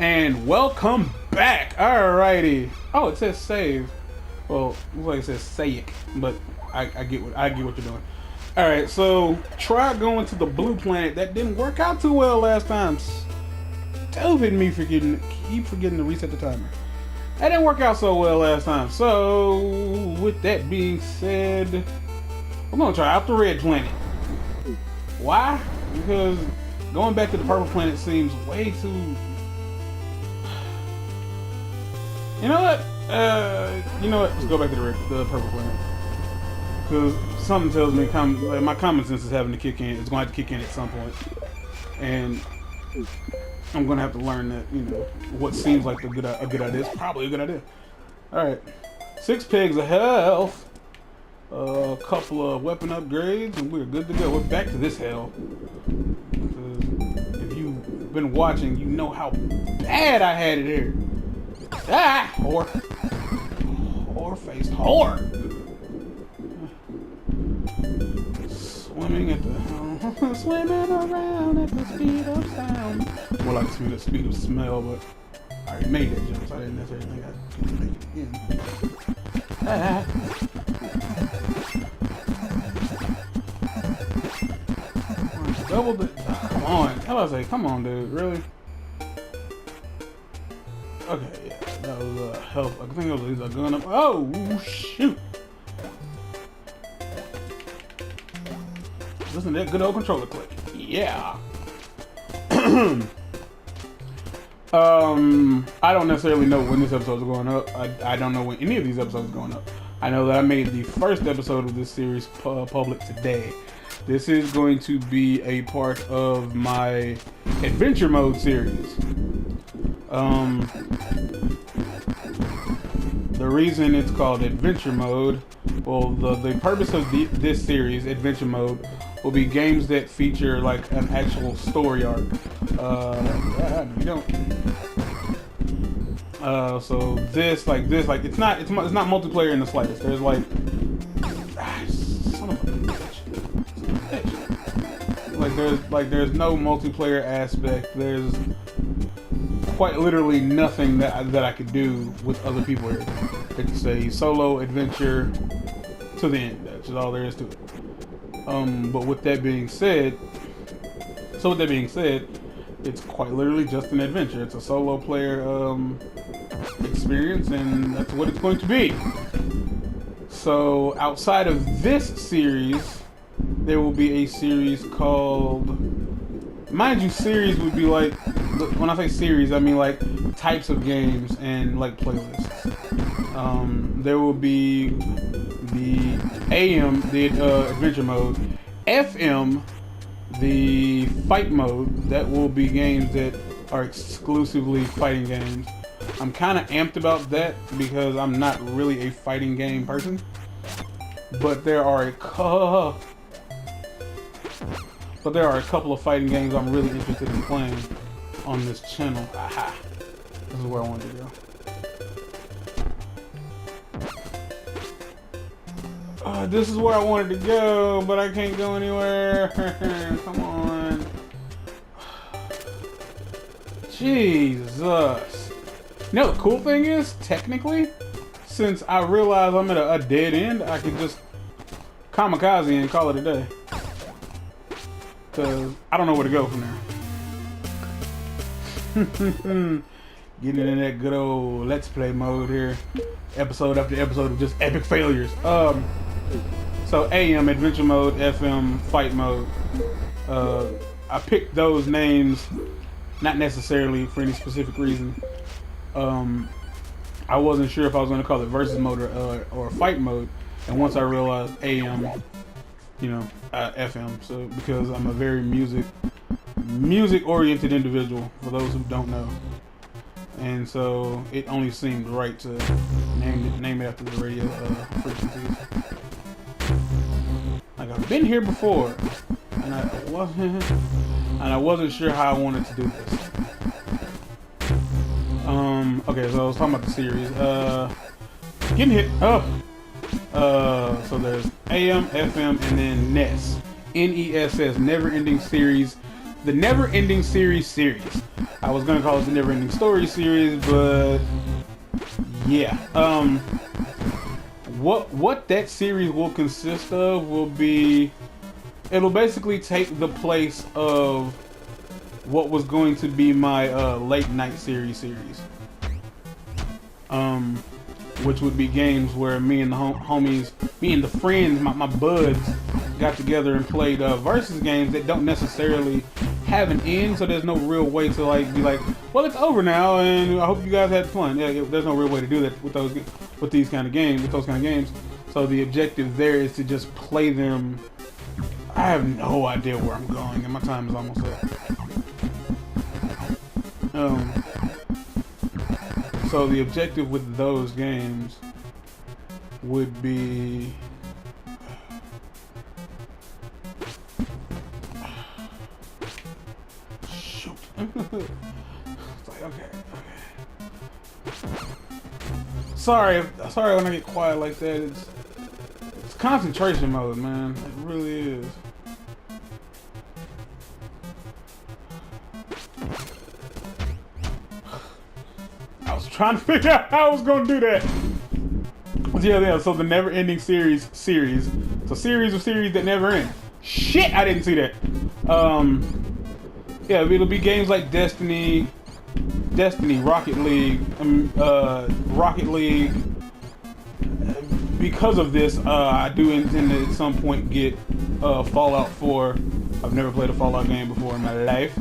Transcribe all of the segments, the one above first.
And welcome back. Alrighty. Oh, it says save. Well, looks like it says say it, but I get what you're doing. Alright, so try going to the blue planet. That didn't work out too well last time. Stupid me keep forgetting to reset the timer. That didn't work out so well last time. So with that being said, I'm gonna try out the red planet. Why? Because going back to the purple planet seems way too. You know what? Let's go back to the purple planet. Because something tells me my common sense is having to kick in. It's going to have to kick in at some point, and I'm going to have to learn that what seems like a good idea is probably a good idea. All right, 6 pegs of health, a couple of weapon upgrades, and we're good to go. We're back to this hell. Because if you've been watching, you know how bad I had it here. Ah, whore. Whore-faced whore. Swimming at the swimming around at the speed of sound. More like the speed of smell, but I already made that joke, so I didn't necessarily think I could make it again. Ah. Double the. Come on. How do I say? Come on, dude. Really? Okay, yeah. That was help. I think it was a gun up. Oh, shoot. Listen to that good old controller click. Yeah. I don't necessarily know when this episode is going up. I don't know when any of these episodes are going up. I know that I made the first episode of this series public today. This is going to be a part of my adventure mode series. The reason it's called adventure mode, well, the purpose of this series, adventure mode, will be games that feature like an actual story arc. You don't. So this, it's not multiplayer in the slightest. There's like, son of a bitch. There's no multiplayer aspect. There's quite literally nothing that I could do with other people here. It's a solo adventure to the end. That's just all there is to it. But with that being said, it's quite literally just an adventure. It's a solo player experience, and that's what it's going to be. So outside of this series, there will be a series called, mind you, series would be like, when I say series, I mean like types of games and like playlists. There will be the AM, the adventure mode, FM, the fight mode. That will be games that are exclusively fighting games. I'm kind of amped about that because I'm not really a fighting game person, but there are a couple of fighting games I'm really interested in playing on this channel. Aha! This is where I wanted to go. This is where I wanted to go, but I can't go anywhere. Come on. Jesus. You know, the cool thing is, technically, since I realize I'm at a dead end, I can just kamikaze and call it a day. Because I don't know where to go from there. Getting in that good old Let's Play mode here. Episode after episode of just epic failures. So AM, adventure mode, FM, fight mode. I picked those names not necessarily for any specific reason. I wasn't sure if I was going to call it versus mode or fight mode. And once I realized AM, FM. So because I'm a very music oriented individual, for those who don't know. And so it only seemed right to name it after the radio frequencies. Like, I've been here before, and I wasn't sure how I wanted to do this. Okay, so I was talking about the series. Getting hit. So there's AM, FM, and then NESS. NESS, Never Ending Series. The Never Ending Series. I was gonna call it the Never Ending Story series, but yeah. What that series will consist of will be, it'll basically take the place of what was going to be my late night series, which would be games where me and the homies, me and the friends, my buds, got together and played versus games that don't necessarily have an end, so there's no real way to like be like, well, it's over now, and I hope you guys had fun. Yeah, there's no real way to do that with those kind of games. So the objective there is to just play them. I have no idea where I'm going, and my time is almost up. So the objective with those games would be shoot. It's like okay. Sorry when I get quiet like that. It's concentration mode, man. It really is. I was trying to figure out how I was gonna do that. Yeah. So the Never Ending series. So series of series that never end. Shit, I didn't see that. Yeah, it'll be games like Destiny, Rocket League. Because of this, I do intend to at some point get Fallout 4. I've never played a Fallout game before in my life,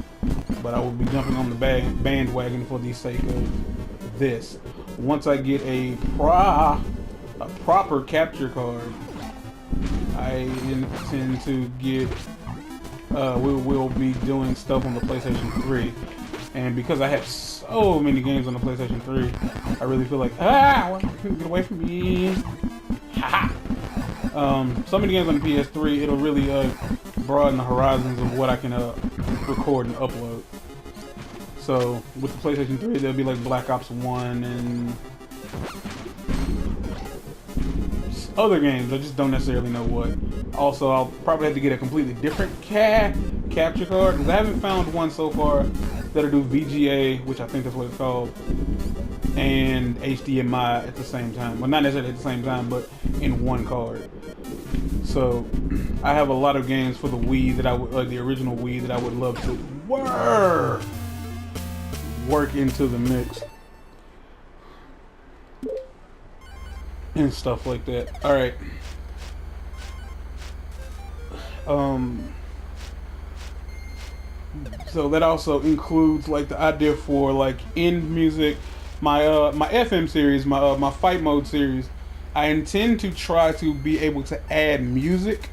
but I will be jumping on the bandwagon for the sake of this. Once I get a proper capture card, I intend to get. We'll be doing stuff on the PlayStation 3, and because I have so many games on the PlayStation 3, I really feel like get away from me. So many games on the PS3, it'll really broaden the horizons of what I can record and upload. So with the PlayStation 3, there'll be like Black Ops 1 and other games. I just don't necessarily know what. Also, I'll probably have to get a completely different capture card, because I haven't found one so far that'll do VGA, which I think that's what it's called, and HDMI at the same time. Well, not necessarily at the same time, but in one card. So I have a lot of games for the Wii that I would, like the original Wii, that I would love to work into the mix and stuff like that. All right. So that also includes like the idea for like end music. My FM series, my fight mode series, I intend to try to be able to add music.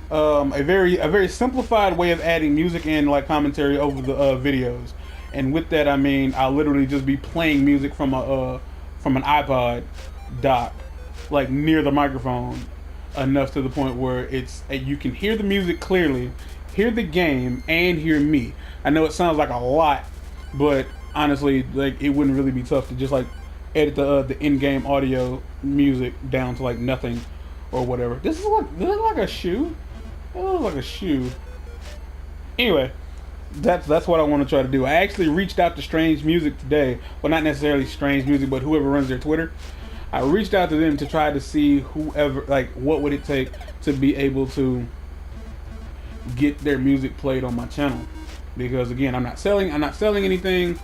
A very simplified way of adding music and like commentary over the videos. And with that, I mean I'll literally just be playing music from an iPod dock, like near the microphone, enough to the point where you can hear the music clearly, hear the game, and hear me. I know it sounds like a lot, but honestly, like it wouldn't really be tough to just like edit the in-game audio music down to like nothing or whatever. This is like a shoe. It looks like a shoe. Anyway, that's what I want to try to do. I actually reached out to Strange Music today. Well, not necessarily Strange Music, but whoever runs their Twitter. I reached out to them to try to see what would it take to be able to get their music played on my channel, because again, I'm not selling anything.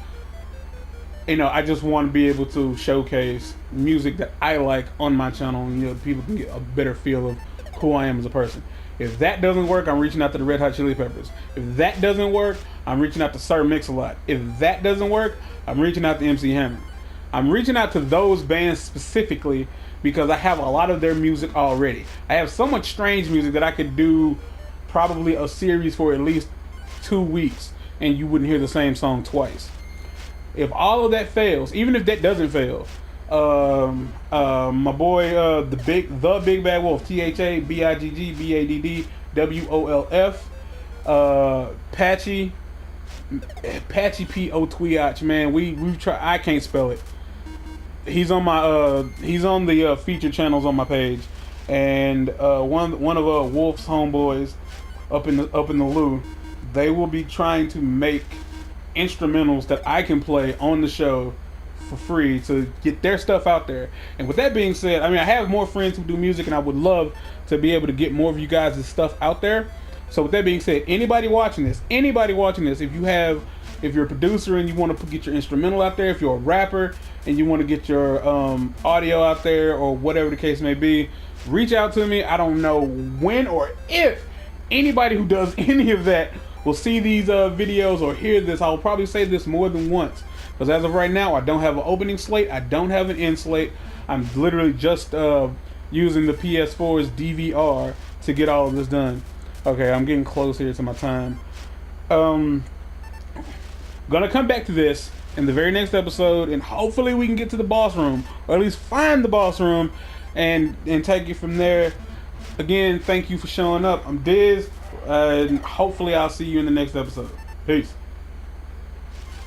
You know, I just want to be able to showcase music that I like on my channel, and you know, people can get a better feel of who I am as a person. If that doesn't work, I'm reaching out to the Red Hot Chili Peppers. If that doesn't work, I'm reaching out to Sir Mix-a-Lot. If that doesn't work, I'm reaching out to MC Hammer. I'm reaching out to those bands specifically because I have a lot of their music already. I have so much Strange music that I could do probably a series for at least 2 weeks, and you wouldn't hear the same song twice. If all of that fails, even if that doesn't fail, my boy, the big bad wolf, THABIGGBADDWOLF, Patchy P.O. Tweach, man, we've tried. I can't spell it. He's on my he's on the featured channels on my page, and one of Wolf's homeboys up in the Lou, they will be trying to make instrumentals that I can play on the show for free to get their stuff out there. And with that being said, I mean, I have more friends who do music, and I would love to be able to get more of you guys' stuff out there. So with that being said, anybody watching this, if you're a producer and you want to get your instrumental out there, if you're a rapper and you want to get your audio out there, or whatever the case may be, reach out to me. I don't know when or if anybody who does any of that will see these videos or hear this. I'll probably say this more than once, because as of right now, I don't have an opening slate. I don't have an end slate. I'm literally just using the PS4's DVR to get all of this done. Okay, I'm getting close here to my time. Gonna come back to this in the very next episode, and hopefully we can get to the boss room, or at least find the boss room, and take it from there. Again, thank you for showing up. I'm Diz, and hopefully I'll see you in the next episode. Peace.